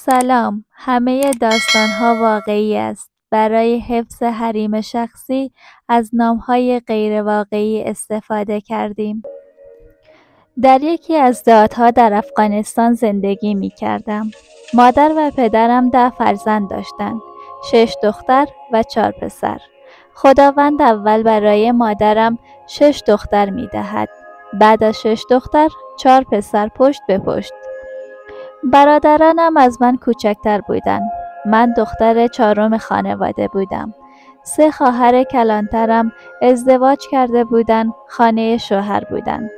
سلام. همه داستان‌ها واقعی است. برای حفظ حریم شخصی از نام‌های غیرواقعی استفاده کردیم. در یکی از دهات‌ها در افغانستان زندگی می‌کردم. مادر و پدرم 10 فرزند داشتند. 6 دختر و 4 پسر. خداوند اول برای مادرم 6 دختر می‌دهد. بعد از 6 دختر 4 پسر پشت به پشت. برادرانم از من کوچکتر بودند. من دختر 4م خانواده بودم. 3 خواهر کلانترم ازدواج کرده بودند، خانه شوهر بودند.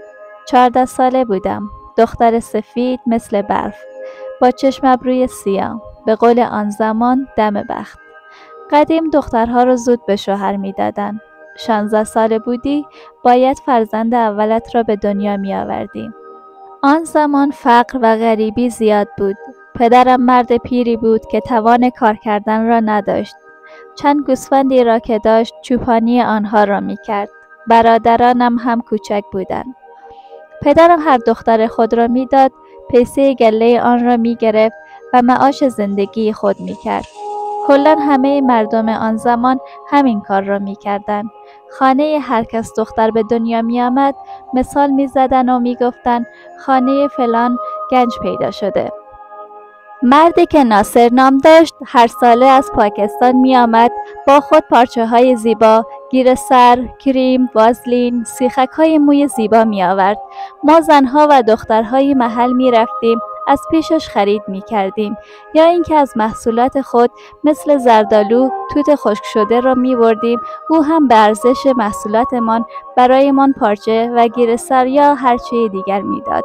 14 ساله بودم. دختر سفید مثل برف، با چشم ابروی سیاه، به قول آن زمان دم بخت. قدیم دخترها رو زود به شوهر میدادند. 16 ساله بودی باید فرزند اولت را به دنیا می آوردی. آن زمان فقر و غریبی زیاد بود. پدرم مرد پیری بود که توان کار کردن را نداشت. چند گوسفندی را که داشت چوپانی آنها را می کرد. برادرانم هم کوچک بودند. پدرم هر دختر خود را می داد، پیسه گله آن را می گرفت و معاش زندگی خود می کرد. کلاً همه مردم آن زمان همین کار را می کردن. خانه هر کس دختر به دنیا می آمد مثال می زدن و می گفتن خانه فلان گنج پیدا شده. مردی که ناصر نام داشت هر ساله از پاکستان می آمد، با خود پارچه های زیبا، گیر سر، کریم، وازلین، سیخک های موی زیبا می آورد. ما زنها و دخترهای محل می رفتیم، از پیشش خرید می کردیم، یا اینکه از محصولات خود مثل زردالو، توت خشک شده را می بردیم. او هم به ارزش محصولاتمان برایمان پارچه و گیر سر یا هر چیز دیگر می داد.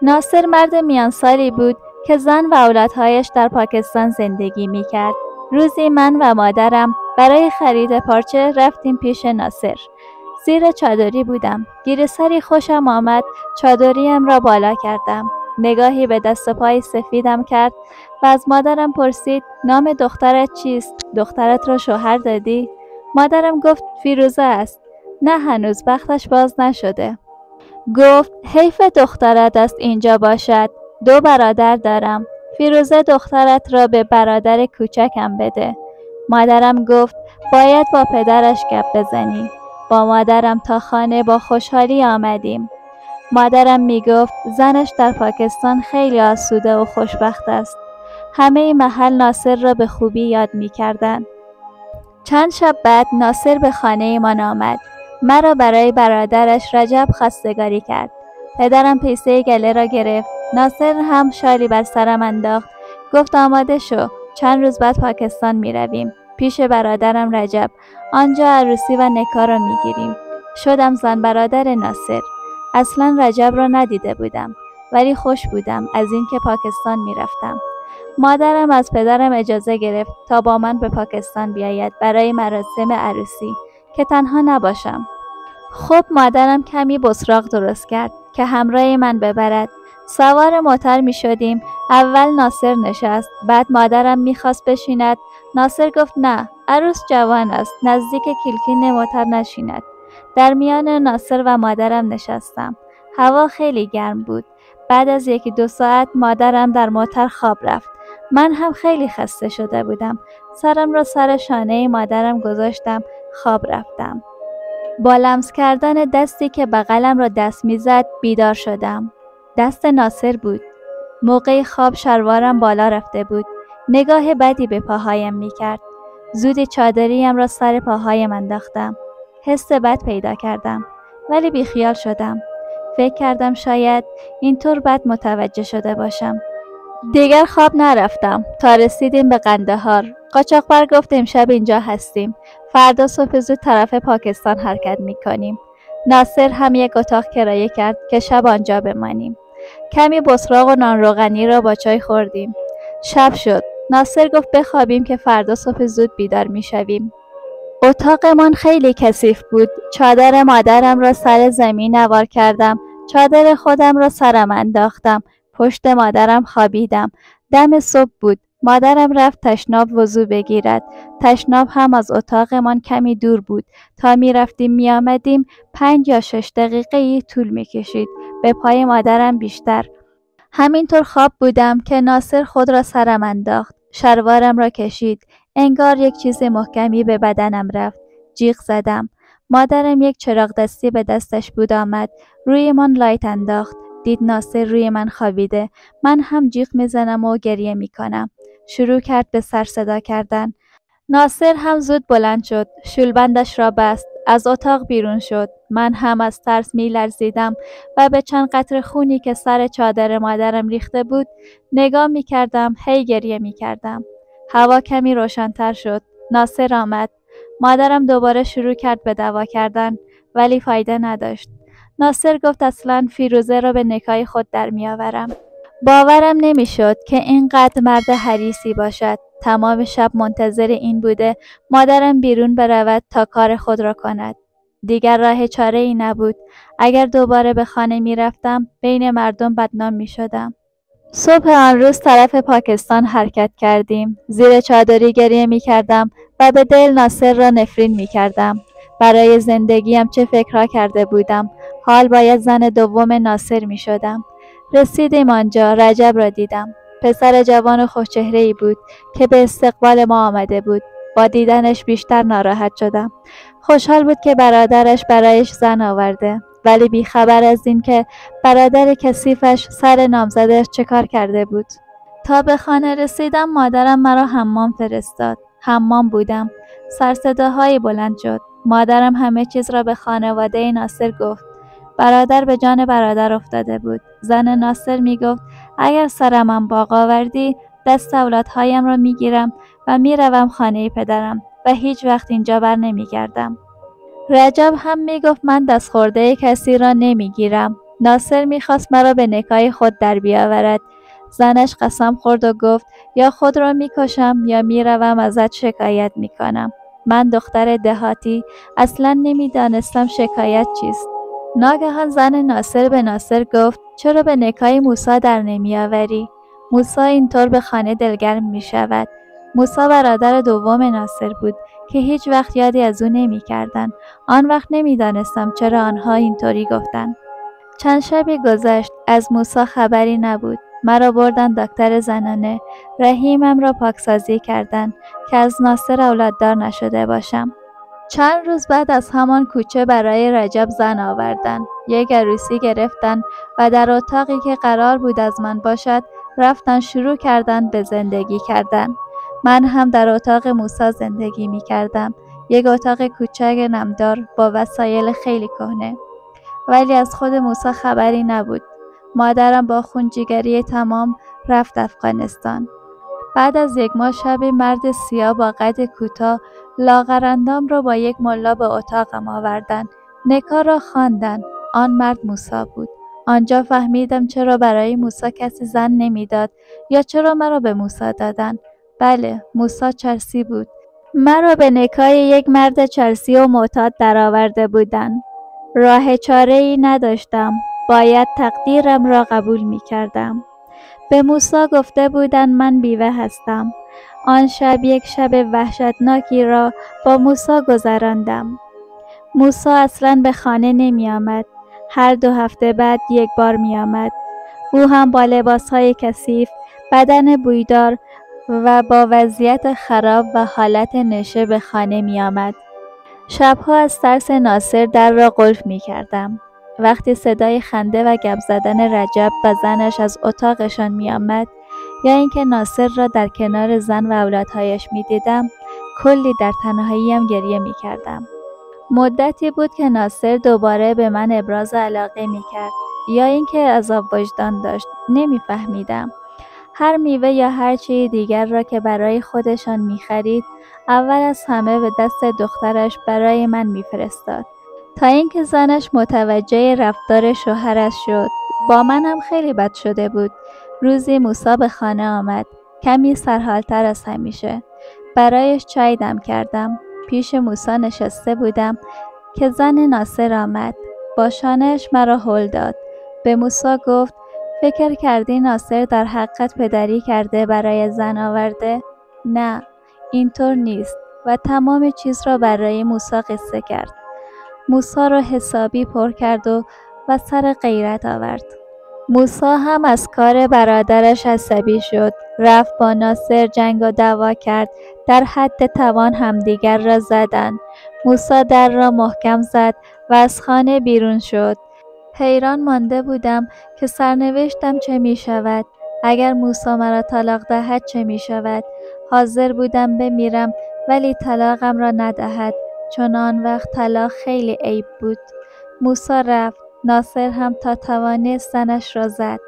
ناصر مرد میانسالی بود که زن و اولادهایش در پاکستان زندگی می کرد. روزی من و مادرم برای خرید پارچه رفتیم پیش ناصر. زیر چادری بودم. گیر سری خوشم آمد. چادریم را بالا کردم. نگاهی به دست و پای سفیدم کرد و از مادرم پرسید نام دخترت چیست؟ دخترت را شوهر دادی؟ مادرم گفت فیروزه است. نه هنوز بختش باز نشده. گفت حیف دخترت است اینجا باشد. 2 برادر دارم. فیروزه دخترت را به برادر کوچکم بده. مادرم گفت باید با پدرش گپ بزنی. با مادرم تا خانه با خوشحالی آمدیم. مادرم می گفت زنش در پاکستان خیلی آسوده و خوشبخت است. همه محل ناصر را به خوبی یاد می کردن. چند شب بعد ناصر به خانه من آمد. مرا برای برادرش رجب خواستگاری کرد. پدرم پیسه گله را گرفت. ناصر هم شالی بر سرم انداخت. گفت آماده شو. چند روز بعد پاکستان می رویم. پیش برادرم رجب. آنجا عروسی و نکاح را می گیریم. شدم زن برادر ناصر. اصلا رجب را ندیده بودم. ولی خوش بودم از اینکه پاکستان می رفتم. مادرم از پدرم اجازه گرفت تا با من به پاکستان بیاید برای مراسم عروسی که تنها نباشم. خب مادرم کمی بسراغ درست کرد که همراه من ببرد. سوار موتر می شدیم. اول ناصر نشست. بعد مادرم می خواست بشیند. ناصر گفت نه، عروس جوان است. نزدیک کلکین موتر نشیند. در میان ناصر و مادرم نشستم. هوا خیلی گرم بود. بعد از 1-2 ساعت مادرم در موتر خواب رفت. من هم خیلی خسته شده بودم. سرم را سر شانه مادرم گذاشتم. خواب رفتم. با لمس کردن دستی که بغلم را دست میزد بیدار شدم. دست ناصر بود. موقع خواب شلوارم بالا رفته بود. نگاه بدی به پاهایم میکرد. زودی چادریم را سر پاهایم انداختم. حس بد پیدا کردم. ولی بیخیال شدم. فکر کردم شاید اینطور بد متوجه شده باشم. دیگر خواب نرفتم تا رسیدیم به قندهار. قاچاقبر گفت امشب اینجا هستیم. فردا صبح زود طرف پاکستان حرکت میکنیم. ناصر هم یک اتاق کرایه کرد که شب آنجا بمانیم. کمی بسراغ و نان روغنی را با چای خوردیم. شب شد. ناصر گفت بخوابیم که فردا صبح زود بیدار میشویم. اتاقمان خیلی کثیف بود. چادر مادرم را سر زمین نوار کردم. چادر خودم را سرم انداختم. پشت مادرم خوابیدم. دم صبح بود. مادرم رفت تشناب وضو بگیرد. تشناب هم از اتاقمان کمی دور بود. تا می رفتیم می آمدیم 5 یا 6 دقیقه طول می کشید. به پای مادرم بیشتر. همینطور خواب بودم که ناصر خود را سرم انداخت. شلوارم را کشید. انگار یک چیز محکمی به بدنم رفت. جیغ زدم. مادرم یک چراغ دستی به دستش بود آمد. روی من لایت انداخت. دید ناصر روی من خوابیده. من هم جیغ میزنم و گریه میکنم. شروع کرد به سر صدا کردن. ناصر هم زود بلند شد. شولبندش را بست. از اتاق بیرون شد. من هم از ترس می‌لرزیدم و به چند قطره خونی که سر چادر مادرم ریخته بود نگاه می‌کردم. هی گریه می‌کردم. هوا کمی روشن‌تر شد. ناصر آمد. مادرم دوباره شروع کرد به دوا کردن ولی فایده نداشت. ناصر گفت اصلاً فیروزه را به نکای خود در می‌آورم. باورم نمی‌شد که اینقدر مرد حریصی باشد. تمام شب منتظر این بوده مادرم بیرون برود تا کار خود را کند. دیگر راه چاره‌ای نبود. اگر دوباره به خانه می‌رفتم بین مردم بدنام می‌شدم. صبح آن روز طرف پاکستان حرکت کردیم. زیر چادری گریه می‌کردم و به دل ناصر را نفرین می‌کردم. برای زندگیم چه فکرها کرده بودم. حال باید زن دوم ناصر می‌شدم. رسیدیم آنجا. رجب را دیدم. پسر جوان و خوشچهره‌ای بود که به استقبال ما آمده بود. با دیدنش بیشتر ناراحت شدم. خوشحال بود که برادرش برایش زن آورده ولی بیخبر از این که برادر کثیفش سر نامزدش چه کار کرده بود. تا به خانه رسیدم مادرم مرا حمام فرستاد. حمام بودم. سرصداهایی بلند شد. مادرم همه چیز را به خانواده ناصر گفت. برادر به جان برادر افتاده بود. زن ناصر می گفت اگر سرم باغ آوردی دست اولادهایم را می گیرم و می روم خانه پدرم و هیچ وقت اینجا بر نمی گردم. رجب هم می گفت من دست خورده کسی را نمی گیرم. ناصر می خواست مرا به نکای خود در بیاورد. زنش قسم خورد و گفت یا خود را می کشم یا می روم ازت شکایت می کنم. من دختر دهاتی اصلا نمی دانستم شکایت چیست. ناگهان زن ناصر به ناصر گفت چرا به نکای موسی در نمی آوری؟ موسی اینطور به خانه دلگرم می شود. موسی برادر دوم ناصر بود که هیچ وقت یادی از او نمی کردن. آن وقت نمی دانستم چرا آنها اینطوری گفتن. چند شبی گذشت. از موسی خبری نبود. مرا بردن دکتر زنانه. رحیمم را پاکسازی کردند که از ناصر اولاددار نشده باشم. چند روز بعد از همان کوچه برای رجب زن آوردن. یک عروسی گرفتن و در اتاقی که قرار بود از من باشد رفتن شروع کردن به زندگی کردن. من هم در اتاق موسی زندگی می کردم. یک اتاق کوچک نمدار با وسایل خیلی کهنه. ولی از خود موسی خبری نبود. مادرم با خونجیگری تمام رفت افغانستان. بعد از یک ماه شبی مرد سیاه با قد کوتاه لاغرندام را با یک ملا به اتاقم آوردن. نکاح را خواندن. آن مرد موسی بود. آنجا فهمیدم چرا برای موسی کسی زن نمیداد یا چرا مرا به موسی دادن. بله، موسی چرسی بود. مرا به نکاح یک مرد چرسی و معتاد درآورده بودند. راه چاره‌ای نداشتم. باید تقدیرم را قبول می‌کردم. به موسی گفته بودند من بیوه هستم. آن شب یک شب وحشتناکی را با موسی گذراندم. موسی اصلاً به خانه نمی آمد. هر 2 هفته بعد یک بار می آمد. او هم با لباسهای کثیف، بدن بویدار و با وضعیت خراب و حالت نشه به خانه می آمد. شبها از ترس ناصر در را قفل می کردم. وقتی صدای خنده و گپ زدن رجب و زنش از اتاقشان می آمد یا اینکه ناصر را در کنار زن و اولادهایش می دیدم کلی در تنهاییم گریه می کردم. مدتی بود که ناصر دوباره به من ابراز علاقه می کرد یا اینکه عذاب وجدان داشت. نمی فهمیدم. هر میوه یا هر چیز دیگر را که برای خودشان می خرید اول از همه به دست دخترش برای من میفرستاد تا اینکه زنش متوجه رفتار شوهرش شد. با منم خیلی بد شده بود. روزی موسی به خانه آمد. کمی سرحالتر از همیشه. برایش چای دم کردم. پیش موسی نشسته بودم که زن ناصر آمد. با شانه‌اش مرا هل داد. به موسی گفت فکر کردی ناصر در حقت پدری کرده برای زن آورده؟ نه، اینطور نیست و تمام چیز را برای موسی قصه کرد. موسی را حسابی پر کرد و سر غیرت آورد. موسی هم از کار برادرش عصبی شد. رفت با ناصر جنگ و دعوا کرد. در حد توان همدیگر را زدند. موسی در را محکم زد و از خانه بیرون شد. حیران مانده بودم که سرنوشتم چه می شود. اگر موسی مرا طلاق دهد چه می شود؟ حاضر بودم بمیرم ولی طلاقم را ندهد، چون آن وقت طلاق خیلی عیب بود. موسی رفت. ناصر هم تا توانست زنش را زد.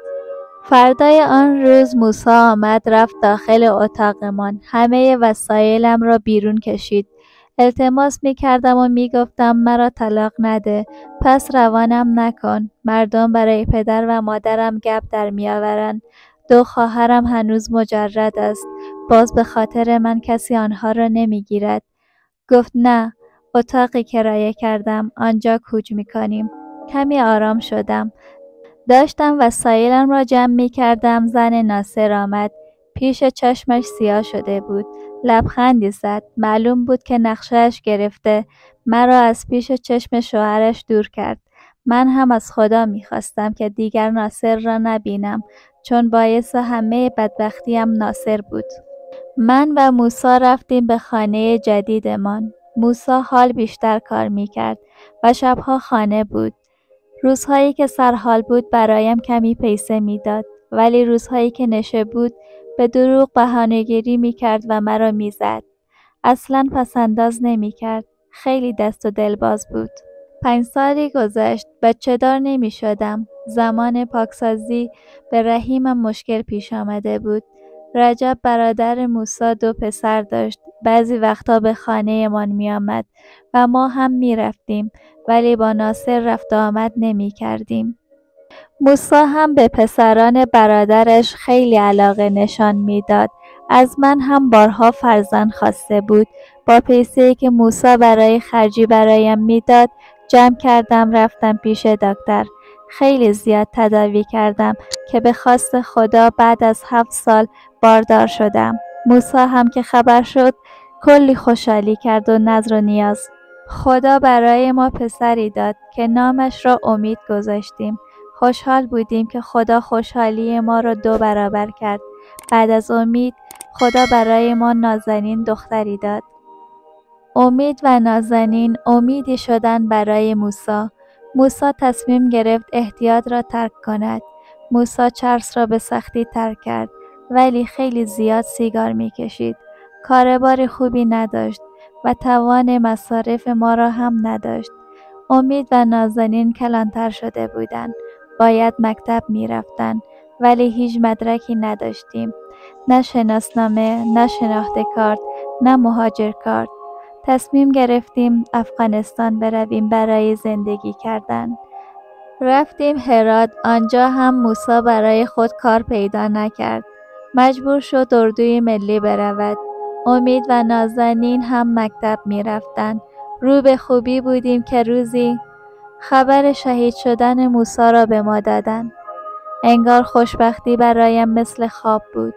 فردای آن روز موسی آمد رفت داخل اتاقمان. همه وسایلم را بیرون کشید. التماس می کردم و می گفتم مرا طلاق نده، پس روانم نکن. مردم برای پدر و مادرم گپ در می آورند. 2 خواهرم هنوز مجرد است. باز به خاطر من کسی آنها را نمی گیرد. گفت نه، اتاقی کرایه کردم، آنجا کوچ می کنیم. کمی آرام شدم. داشتم وسایلم را جمع می کردم. زن ناصر آمد. پیش چشمش سیاه شده بود. لبخندی زد. معلوم بود که نقشه‌اش گرفته. مرا از پیش چشم شوهرش دور کرد. من هم از خدا می خواستم که دیگر ناصر را نبینم، چون باعث همه بدبختیم ناصر بود. من و موسی رفتیم به خانه جدیدمان. موسی حال بیشتر کار می کرد و شبها خانه بود. روزهایی که سرحال بود برایم کمی پیسه میداد، ولی روزهایی که نشه بود به دروغ بهانه‌گیری میکرد و مرا میزد. اصلاً پسنداز نمیکرد. خیلی دست و دلباز بود. 5 سالی گذشت. بچه‌دار نمیشدم. زمان پاکسازی به رحیمم مشکل پیش آمده بود. رجب برادر موسی 2 پسر داشت. بعضی وقتا به خانه من می آمد و ما هم می رفتیم، ولی با ناصر رفت و آمد نمی کردیم. موسی هم به پسران برادرش خیلی علاقه نشان میداد. از من هم بارها فرزند خواسته بود. با پیسه‌ای که موسی برای خرجی برایم میداد جمع کردم رفتم پیش دکتر. خیلی زیاد تداوی کردم که به خواست خدا بعد از 7 سال باردار شدم. موسی هم که خبر شد کلی خوشحالی کرد و نذر و نیاز. خدا برای ما پسری داد که نامش را امید گذاشتیم. خوشحال بودیم که خدا خوشحالی ما را 2 برابر کرد. بعد از امید خدا برای ما نازنین دختری داد. امید و نازنین امیدی شدند برای موسی. موسی تصمیم گرفت احتیاط را ترک کند. موسی چرس را به سختی ترک کرد، ولی خیلی زیاد سیگار می‌کشید. کاربار خوبی نداشت و توان مصارف ما را هم نداشت. امید و نازنین کلانتر شده بودند. باید مکتب می‌رفتند، ولی هیچ مدرکی نداشتیم. نه شناسنامه، نه شناخت کارت، نه مهاجر کارت. تصمیم گرفتیم افغانستان برویم برای زندگی کردن. رفتیم هرات. آنجا هم موسی برای خود کار پیدا نکرد. مجبور شد اردوی ملی برود. امید و نازنین هم مکتب می رفتن. رو به خوبی بودیم که روزی خبر شهید شدن موسی را به ما دادن. انگار خوشبختی برایم مثل خواب بود.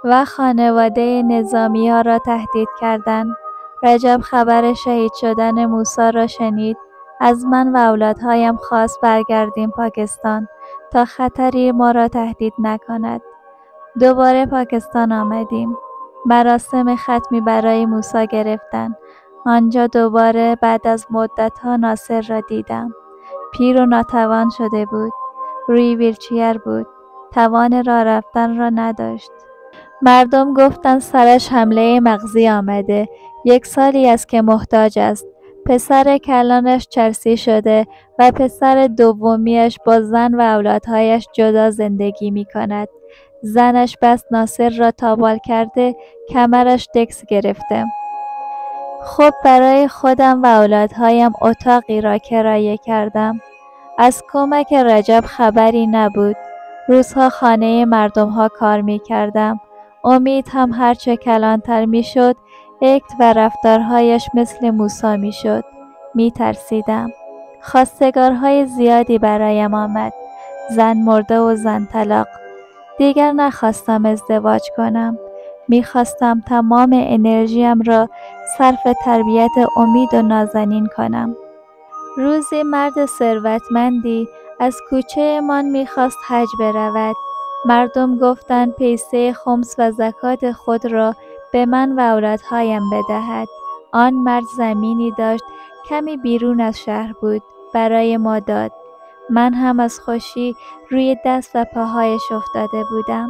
و خانواده نظامی‌ها را تهدید کردند. رجب خبر شهید شدن موسی را شنید. از من و اولادهایم خواست برگردیم پاکستان تا خطری ما را تهدید نکند. دوباره پاکستان آمدیم. مراسم ختمی برای موسی گرفتند. آنجا دوباره بعد از مدت‌ها ناصر را دیدم. پیر و ناتوان شده بود. روی ویلچیر بود. توان راه رفتن را نداشت. مردم گفتند سرش حمله مغزی آمده. 1 سالی است که محتاج است. پسر کلانش چرسی شده و پسر دومیش با زن و اولادهایش جدا زندگی می کند. زنش بس ناصر را تابال کرده، کمرش دکس گرفته. خب برای خودم و اولادهایم اتاقی را کرایه کردم. از کمک رجب خبری نبود. روزها خانه مردم‌ها کار می‌کردم. امید هم هرچه کلانتر می‌شد، اکت و رفتارهایش مثل موسی می‌شد. می‌ترسیدم. خواستگارهای زیادی برایم آمد. زن مرده و زن طلاق. دیگر نخواستم ازدواج کنم. می‌خواستم تمام انرژیم را صرف تربیت امید و نازنین کنم. روزی مرد ثروتمندی از کوچه‌مان می‌خواست حج برود. مردم گفتند پیسه خمس و زکات خود را به من و اولادهایم بدهد. آن مرد زمینی داشت کمی بیرون از شهر بود. برای ما داد. من هم از خوشی روی دست و پاهایش افتاده بودم.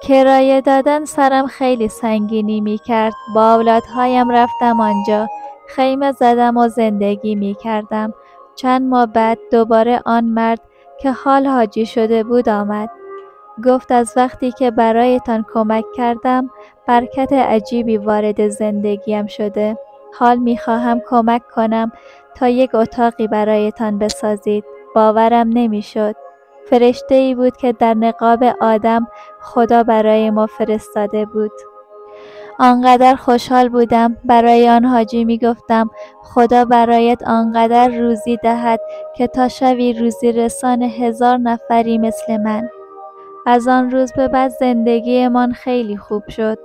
کرایه دادن سرم خیلی سنگینی می‌کرد. با اولادهایم رفتم آنجا. خیمه زدم و زندگی می‌کردم. چند ماه بعد دوباره آن مرد که حال حاجی شده بود آمد. گفت از وقتی که برایتان کمک کردم برکت عجیبی وارد زندگیم شده. حال می‌خواهم کمک کنم تا یک اتاقی برایتان بسازید. باورم نمی‌شد. فرشته‌ای بود که در نقاب آدم خدا برای ما فرستاده بود. آنقدر خوشحال بودم. برای آن حاجی میگفتم خدا برایت آنقدر روزی دهد که تا شوی روزی رسان 1000 نفری مثل من. از آن روز به بعد زندگیمان خیلی خوب شد.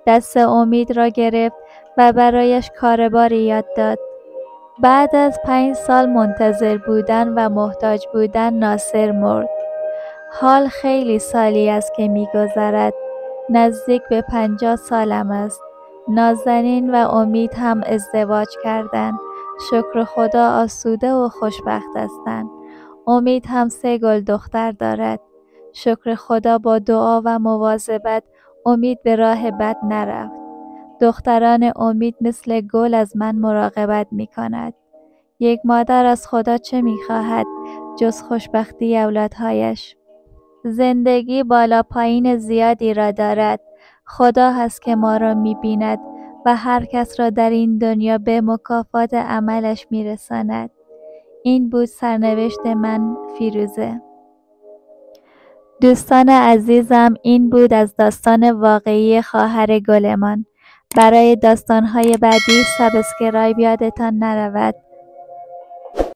دست امید را گرفت و برایش کارباری یاد داد. بعد از 5 سال منتظر بودن و محتاج بودن ناصر مرد. حال خیلی سالی است که می‌گذرد. نزدیک به 50 سالم است. نازنین و امید هم ازدواج کردند. شکر خدا آسوده و خوشبخت هستند. امید هم 3 گل دختر دارد. شکر خدا با دعا و مواظبت امید به راه بد نرفت. دختران امید مثل گل از من مراقبت می‌کند. یک مادر از خدا چه می‌خواهد جز خوشبختی اولادهایش؟ زندگی بالا پایین زیادی را دارد. خدا هست که ما را می‌بیند و هر کس را در این دنیا به مکافات عملش می‌رساند. این بود سرنوشت من فیروزه. دوستان عزیزم، این بود از داستان واقعی خواهر گلمان. برای داستان‌های بعدی سابسکرایب یادتان نرود.